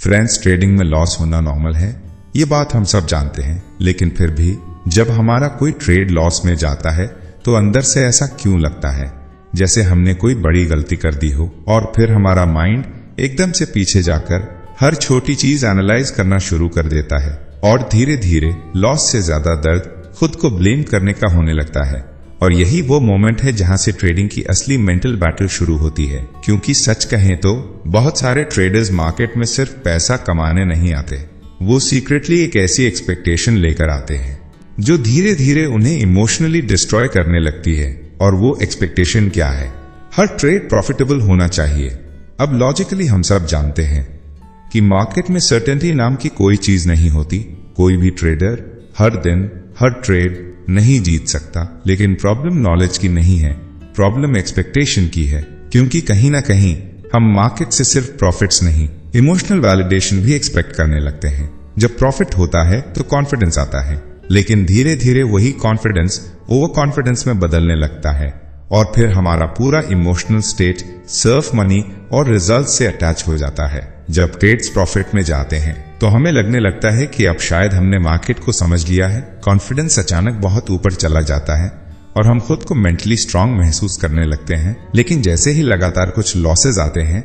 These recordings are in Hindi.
फ्रेंड्स, ट्रेडिंग में लॉस होना नॉर्मल है, ये बात हम सब जानते हैं। लेकिन फिर भी जब हमारा कोई ट्रेड लॉस में जाता है तो अंदर से ऐसा क्यों लगता है जैसे हमने कोई बड़ी गलती कर दी हो, और फिर हमारा माइंड एकदम से पीछे जाकर हर छोटी चीज एनालाइज करना शुरू कर देता है और धीरे धीरे लॉस से ज्यादा दर्द खुद को ब्लेम करने का होने लगता है। और यही वो मोमेंट है जहां से ट्रेडिंग की असली मेंटल बैटल शुरू होती है। क्योंकि सच कहें तो बहुत सारे ट्रेडर्स मार्केट में सिर्फ पैसा कमाने नहीं आते, वो सीक्रेटली एक ऐसी एक्सपेक्टेशन लेकर आते हैं जो धीरे धीरे उन्हें इमोशनली डिस्ट्रॉय करने लगती है। और वो एक्सपेक्टेशन क्या है? हर ट्रेड प्रॉफिटेबल होना चाहिए। अब लॉजिकली हम सब जानते हैं कि मार्केट में सर्टेनिटी नाम की कोई चीज नहीं होती। कोई भी ट्रेडर हर दिन हर ट्रेड नहीं जीत सकता। लेकिन प्रॉब्लम नॉलेज की नहीं है, प्रॉब्लम एक्सपेक्टेशन की है। क्योंकि कहीं ना कहीं हम मार्केट से सिर्फ प्रॉफिट्स नहीं, इमोशनल वैलिडेशन भी एक्सपेक्ट करने लगते हैं। जब प्रॉफिट होता है तो कॉन्फिडेंस आता है, लेकिन धीरे धीरे वही कॉन्फिडेंस ओवर कॉन्फिडेंस में बदलने लगता है और फिर हमारा पूरा इमोशनल स्टेट सर्फ मनी और रिजल्ट से अटैच हो जाता है। जब ट्रेड्स प्रॉफिट में जाते हैं तो हमें लगने लगता है कि अब शायद हमने मार्केट को समझ लिया है। कॉन्फिडेंस अचानक बहुत ऊपर चला जाता है और हम खुद को मेंटली स्ट्रांग महसूस करने लगते हैं। लेकिन जैसे ही लगातार कुछ लॉसेज आते हैं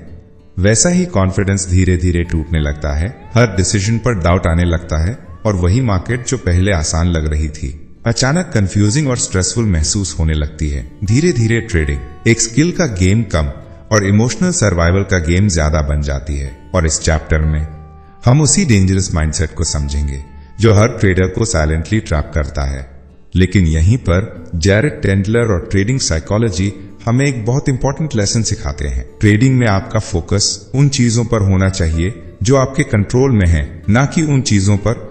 वैसा ही कॉन्फिडेंस धीरे धीरे टूटने लगता है। हर डिसीजन पर डाउट आने लगता है और वही मार्केट जो पहले आसान लग रही थी अचानक कंफ्यूजिंग और स्ट्रेसफुल महसूस होने लगती है। धीरे धीरे ट्रेडिंग एक स्किल का गेम कम और इमोशनल सर्वाइवल का गेम ज्यादा बन जाती है। और इस चैप्टर में हम उसी डेंजरस माइंडसेट को समझेंगे जो हर ट्रेडर को साइलेंटली ट्रैप करता है। लेकिन यहीं पर जैरेड टेंडलर और ट्रेडिंग साइकोलॉजी हमें एक बहुत इंपॉर्टेंट लेसन सिखाते हैं। ट्रेडिंग में आपका फोकस उन चीजों पर होना चाहिए जो आपके कंट्रोल में है, ना कि उन चीजों पर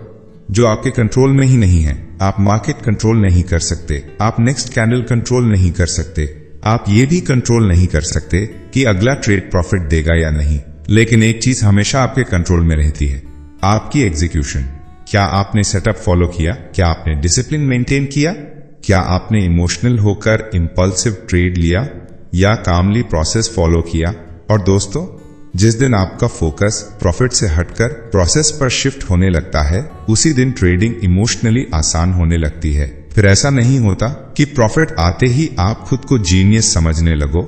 जो आपके कंट्रोल में ही नहीं है। आप मार्केट कंट्रोल नहीं कर सकते, आप नेक्स्ट कैंडल कंट्रोल नहीं कर सकते, आप ये भी कंट्रोल नहीं कर सकते कि अगला ट्रेड प्रॉफिट देगा या नहीं। लेकिन एक चीज हमेशा आपके कंट्रोल में रहती है, आपकी एग्जीक्यूशन। क्या आपने सेटअप फॉलो किया? क्या आपने डिसिप्लिन मेंटेन किया? क्या आपने इमोशनल होकर इंपल्सिव ट्रेड लिया या कामली प्रोसेस फॉलो किया? और दोस्तों, जिस दिन आपका फोकस प्रॉफिट से हटकर प्रोसेस पर शिफ्ट होने लगता है उसी दिन ट्रेडिंग इमोशनली आसान होने लगती है। फिर ऐसा नहीं होता कि प्रॉफिट आते ही आप खुद को जीनियस समझने लगो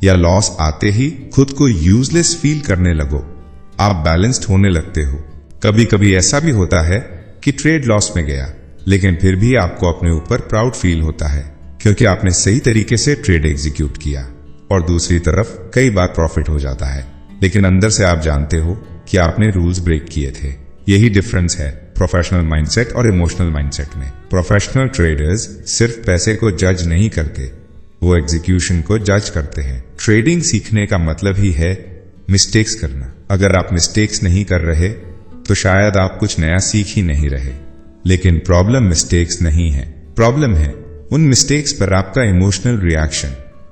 या लॉस आते ही खुद को यूजलेस फील करने लगो। आप बैलेंस्ड होने लगते हो। कभी कभी ऐसा भी होता है कि ट्रेड लॉस में गया लेकिन फिर भी आपको अपने ऊपर प्राउड फील होता है क्योंकि आपने सही तरीके से ट्रेड एग्जीक्यूट किया। और दूसरी तरफ कई बार प्रॉफिट हो जाता है लेकिन अंदर से आप जानते हो कि आपने रूल्स ब्रेक किए थे। यही डिफरेंस है प्रोफेशनल माइंडसेट और इमोशनल माइंडसेट में। प्रोफेशनल ट्रेडर्स सिर्फ पैसे को जज नहीं करते, वो एग्जीक्यूशन को जज करते हैं। ट्रेडिंग सीखने का मतलब ही है मिस्टेक्स करना। अगर आप मिस्टेक्स नहीं कर रहे तो शायद आप कुछ नया सीख ही नहीं रहे। लेकिन प्रॉब्लम मिस्टेक्स नहीं है, प्रॉब्लम है उन मिस्टेक्स पर आपका इमोशनल रिएक्शन।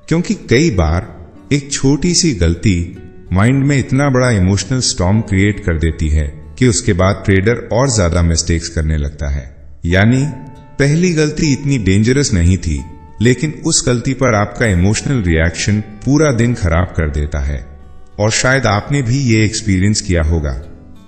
क्योंकि कई बार एक छोटी सी गलती माइंड में इतना बड़ा इमोशनल स्टॉर्म क्रिएट कर देती है कि उसके बाद ट्रेडर और ज्यादा मिस्टेक्स करने लगता है। यानी पहली गलती इतनी डेंजरस नहीं थी लेकिन उस गलती पर आपका इमोशनल रिएक्शन पूरा दिन खराब कर देता है। और शायद आपने भी ये एक्सपीरियंस किया होगा।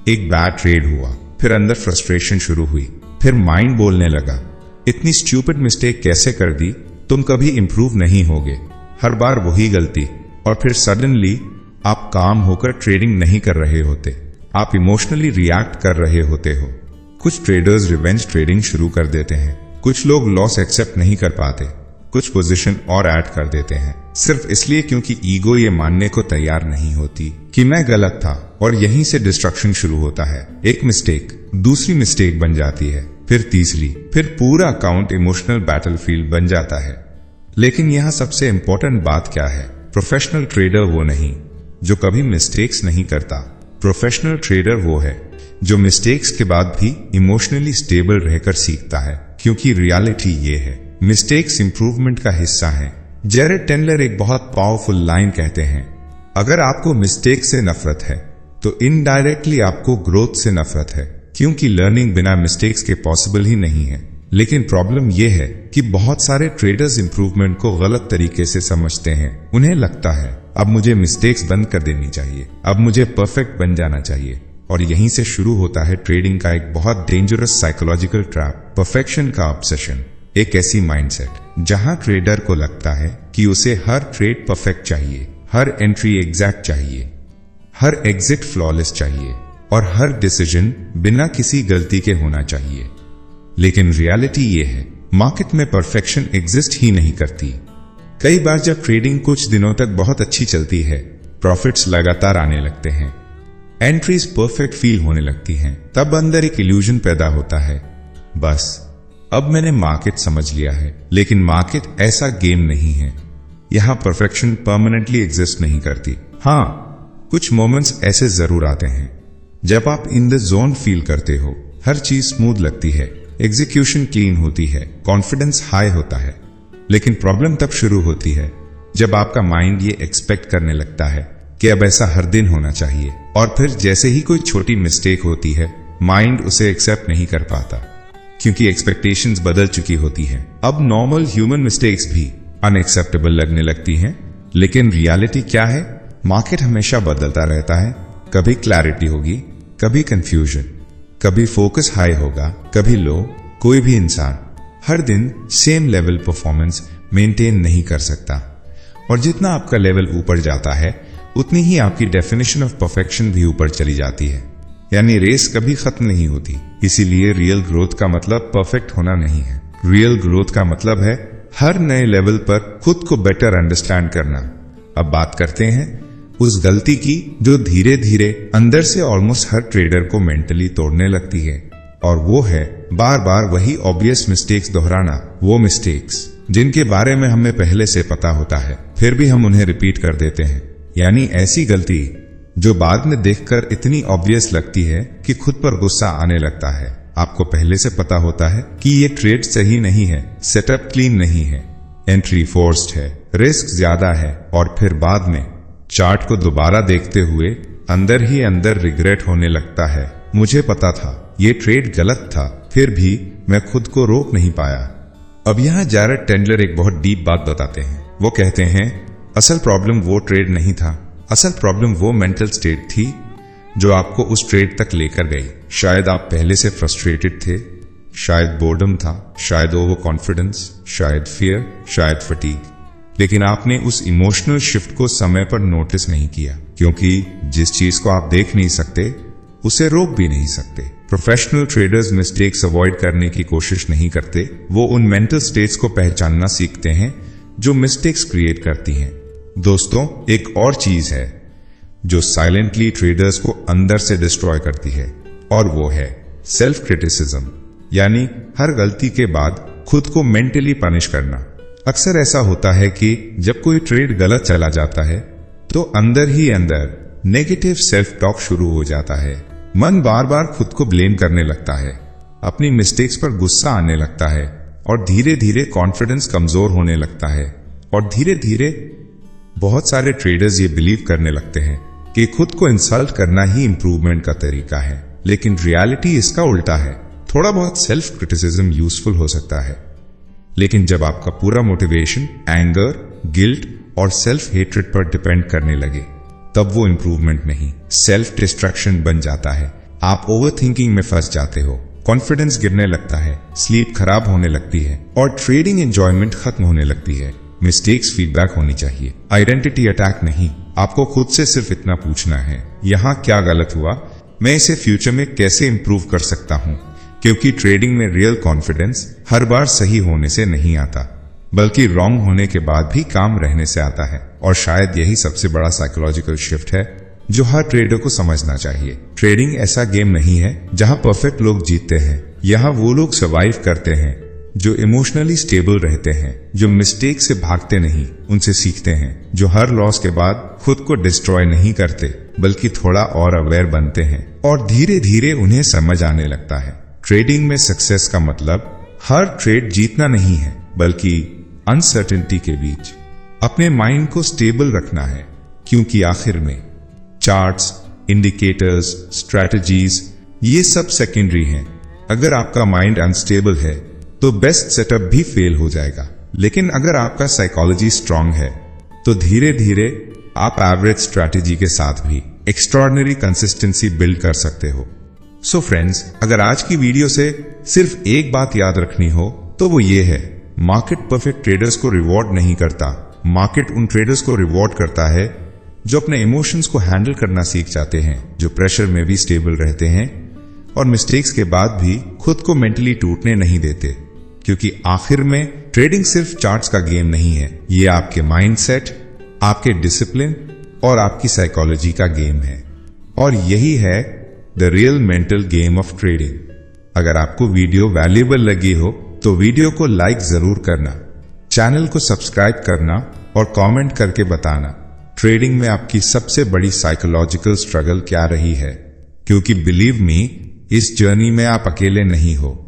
एक बैड ट्रेड हुआ, फिर अंदर फ्रस्ट्रेशन शुरू हुई, फिर माइंड बोलने लगा इतनी स्टूपिड मिस्टेक कैसे कर दी, तुम कभी इंप्रूव नहीं होगे, हर बार वही गलती। और फिर सडनली आप काम होकर ट्रेडिंग नहीं कर रहे होते, आप इमोशनली रिएक्ट कर रहे होते हो। कुछ ट्रेडर्स रिवेंज ट्रेडिंग शुरू कर देते हैं, कुछ लोग लॉस एक्सेप्ट नहीं कर पाते, कुछ पोजीशन और ऐड कर देते हैं सिर्फ इसलिए क्योंकि ईगो ये मानने को तैयार नहीं होती कि मैं गलत था। और यहीं से डिस्ट्रक्शन शुरू होता है। एक मिस्टेक दूसरी मिस्टेक बन जाती है, फिर तीसरी, फिर पूरा अकाउंट इमोशनल बैटलफील्ड बन जाता है। लेकिन यहाँ सबसे इंपॉर्टेंट बात क्या है? प्रोफेशनल ट्रेडर वो नहीं जो कभी मिस्टेक्स नहीं करता। प्रोफेशनल ट्रेडर वो है जो मिस्टेक्स के बाद भी इमोशनली स्टेबल रहकर सीखता है। क्योंकि रियलिटी ये है, मिस्टेक्स इंप्रूवमेंट का हिस्सा है। जैरेड टेंडलर एक बहुत पावरफुल लाइन कहते हैं, अगर आपको मिस्टेक से नफरत है तो इनडायरेक्टली आपको ग्रोथ से नफरत है। क्योंकि लर्निंग बिना मिस्टेक्स के पॉसिबल ही नहीं है। लेकिन प्रॉब्लम यह है कि बहुत सारे ट्रेडर्स इंप्रूवमेंट को गलत तरीके से समझते हैं। उन्हें लगता है अब मुझे मिस्टेक्स बंद कर देनी चाहिए, अब मुझे परफेक्ट बन जाना चाहिए। और यहीं से शुरू होता है ट्रेडिंग का एक बहुत डेंजरस साइकोलॉजिकल ट्रैप, परफेक्शन का ऑब्सेशन। एक ऐसी माइंडसेट जहां ट्रेडर को लगता है कि उसे हर ट्रेड परफेक्ट चाहिए, हर एंट्री एग्जैक्ट चाहिए, हर एग्जिट फ्लॉलेस चाहिए और हर डिसीजन बिना किसी गलती के होना चाहिए। लेकिन रियलिटी ये है, मार्केट में परफेक्शन एग्जिस्ट ही नहीं करती। कई बार जब ट्रेडिंग कुछ दिनों तक बहुत अच्छी चलती है, प्रॉफिट्स लगातार आने लगते हैं, एंट्रीज परफेक्ट फील होने लगती हैं, तब अंदर एक इल्यूजन पैदा होता है, बस अब मैंने मार्केट समझ लिया है। लेकिन मार्केट ऐसा गेम नहीं है। यहां परफेक्शन परमानेंटली एग्जिस्ट नहीं करती। हाँ, कुछ मोमेंट्स ऐसे जरूर आते हैं जब आप इन द जोन फील करते हो, हर चीज स्मूथ लगती है, एग्जीक्यूशन क्लीन होती है, कॉन्फिडेंस हाई होता है। लेकिन प्रॉब्लम तब शुरू होती है जब आपका माइंड ये एक्सपेक्ट करने लगता है कि अब ऐसा हर दिन होना चाहिए, और फिर जैसे ही कोई छोटी मिस्टेक होती है, माइंड उसे एक्सेप्ट नहीं कर पाता क्योंकि एक्सपेक्टेशंस बदल चुकी होती हैं। अब नॉर्मल ह्यूमन मिस्टेक्स भी अनएक्सेप्टेबल लगने लगती हैं। लेकिन रियलिटी क्या है? मार्केट हमेशा बदलता रहता है। कभी क्लैरिटी होगी, कभी कंफ्यूजन, कभी फोकस हाई होगा, कभी लो। कोई भी इंसान हर दिन सेम लेवल परफॉर्मेंस मेंटेन नहीं कर सकता, और जितना आपका लेवल ऊपर जाता है उतनी ही आपकी डेफिनेशन ऑफ परफेक्शन भी ऊपर चली जाती है। यानी रेस कभी खत्म नहीं होती। इसीलिए रियल ग्रोथ का मतलब परफेक्ट होना नहीं है। रियल ग्रोथ का मतलब है हर नए लेवल पर खुद को बेटर अंडरस्टैंड करना। अब बात करते हैं उस गलती की जो धीरे धीरे अंदर से ऑलमोस्ट हर ट्रेडर को मेंटली तोड़ने लगती है, और वो है बार बार वही ऑब्वियस मिस्टेक्स दोहराना। वो मिस्टेक्स जिनके बारे में हमें पहले से पता होता है, फिर भी हम उन्हें रिपीट कर देते हैं। यानी ऐसी गलती जो बाद में देखकर इतनी ऑब्वियस लगती है कि खुद पर गुस्सा आने लगता है। आपको पहले से पता होता है कि ये ट्रेड सही नहीं है, सेटअप क्लीन नहीं है, एंट्री फोर्स्ड है, रिस्क ज्यादा है, और फिर बाद में चार्ट को दोबारा देखते हुए अंदर ही अंदर रिग्रेट होने लगता है, मुझे पता था ये ट्रेड गलत था, फिर भी मैं खुद को रोक नहीं पाया। अब यहाँ जैरेड टेंडलर एक बहुत डीप बात बताते हैं। वो कहते हैं असल प्रॉब्लम वो ट्रेड नहीं था, असल प्रॉब्लम वो मेंटल स्टेट थी जो आपको उस ट्रेड तक लेकर गई। शायद आप पहले से फ्रस्ट्रेटेड थे, शायद बोर्डम था, शायद ओवर कॉन्फिडेंस, शायद फियर, शायद फटीग, लेकिन आपने उस इमोशनल शिफ्ट को समय पर नोटिस नहीं किया, क्योंकि जिस चीज को आप देख नहीं सकते उसे रोक भी नहीं सकते। प्रोफेशनल ट्रेडर्स मिस्टेक्स अवॉइड करने की कोशिश नहीं करते, वो उन मेंटल स्टेट्स को पहचानना सीखते हैं जो मिस्टेक्स क्रिएट करती हैं। दोस्तों, एक और चीज है जो साइलेंटली ट्रेडर्स को अंदर से डिस्ट्रॉय करती है, और वो है सेल्फ क्रिटिसिज्म। यानी हर गलती के बाद खुद को मेंटली पनिश करना। अक्सर ऐसा होता है कि जब कोई ट्रेड गलत चला जाता है तो अंदर ही अंदर नेगेटिव सेल्फ टॉक शुरू हो जाता है। मन बार बार खुद को ब्लेम करने लगता है, अपनी मिस्टेक्स पर गुस्सा आने लगता है, और धीरे धीरे कॉन्फिडेंस कमजोर होने लगता है। और धीरे धीरे बहुत सारे ट्रेडर्स ये बिलीव करने लगते हैं कि खुद को इंसल्ट करना ही इंप्रूवमेंट का तरीका है। लेकिन रियलिटी इसका उल्टा है। थोड़ा बहुत सेल्फ क्रिटिसिज्म यूजफुल हो सकता है, लेकिन जब आपका पूरा मोटिवेशन एंगर, गिल्ट और सेल्फ हेट्रेड पर डिपेंड करने लगे, तब वो इंप्रूवमेंट नहीं, सेल्फ डिस्ट्रैक्शन बन जाता है। आप ओवर थिंकिंग में फंस जाते हो, कॉन्फिडेंस गिरने लगता है, स्लीप खराब होने लगती है, और ट्रेडिंग एंजॉयमेंट खत्म होने लगती है। मिस्टेक्स फीडबैक होनी चाहिए, आइडेंटिटी अटैक नहीं। आपको खुद से सिर्फ इतना पूछना है, यहाँ क्या गलत हुआ, मैं इसे फ्यूचर में कैसे इंप्रूव कर सकता हूँ। क्योंकि ट्रेडिंग में रियल कॉन्फिडेंस हर बार सही होने से नहीं आता, बल्कि रॉन्ग होने के बाद भी काम रहने से आता है। और शायद यही सबसे बड़ा साइकोलॉजिकल शिफ्ट है जो हर ट्रेडर को समझना चाहिए। ट्रेडिंग ऐसा गेम नहीं है जहां परफेक्ट लोग जीतते हैं। यहाँ वो लोग सर्वाइव करते हैं जो इमोशनली स्टेबल रहते हैं, जो मिस्टेक से भागते नहीं, उनसे सीखते हैं, जो हर लॉस के बाद खुद को डिस्ट्रॉय नहीं करते, बल्कि थोड़ा और अवेयर बनते हैं, और धीरे धीरे उन्हें समझ आने लगता है ट्रेडिंग में सक्सेस का मतलब हर ट्रेड जीतना नहीं है, बल्कि अनसर्टेनिटी के बीच अपने माइंड को स्टेबल रखना है। क्योंकि आखिर में चार्ट्स, इंडिकेटर्स, स्ट्रैटेजीज ये सब सेकेंडरी हैं। अगर आपका माइंड अनस्टेबल है तो बेस्ट सेटअप भी फेल हो जाएगा, लेकिन अगर आपका साइकोलॉजी स्ट्रांग है तो धीरे धीरे आप एवरेज स्ट्रैटेजी के साथ भी एक्स्ट्रॉर्डिनरी कंसिस्टेंसी बिल्ड कर सकते हो। सो फ्रेंड्स, अगर आज की वीडियो से सिर्फ एक बात याद रखनी हो तो वो ये है, मार्केट परफेक्ट ट्रेडर्स को रिवॉर्ड नहीं करता। मार्केट उन ट्रेडर्स को रिवॉर्ड करता है जो अपने इमोशंस को हैंडल करना सीख जाते हैं, जो प्रेशर में भी स्टेबल रहते हैं और मिस्टेक्स के बाद भी खुद को मेंटली टूटने नहीं देते। क्योंकि आखिर में ट्रेडिंग सिर्फ चार्ट्स का गेम नहीं है, ये आपके माइंडसेट, आपके डिसिप्लिन और आपकी साइकोलॉजी का गेम है। और यही है the real mental game of trading. अगर आपको वीडियो वैल्यूएबल लगी हो तो वीडियो को लाइक जरूर करना, चैनल को सब्सक्राइब करना और कमेंट करके बताना ट्रेडिंग में आपकी सबसे बड़ी साइकोलॉजिकल स्ट्रगल क्या रही है। क्योंकि बिलीव मी, इस जर्नी में आप अकेले नहीं हो।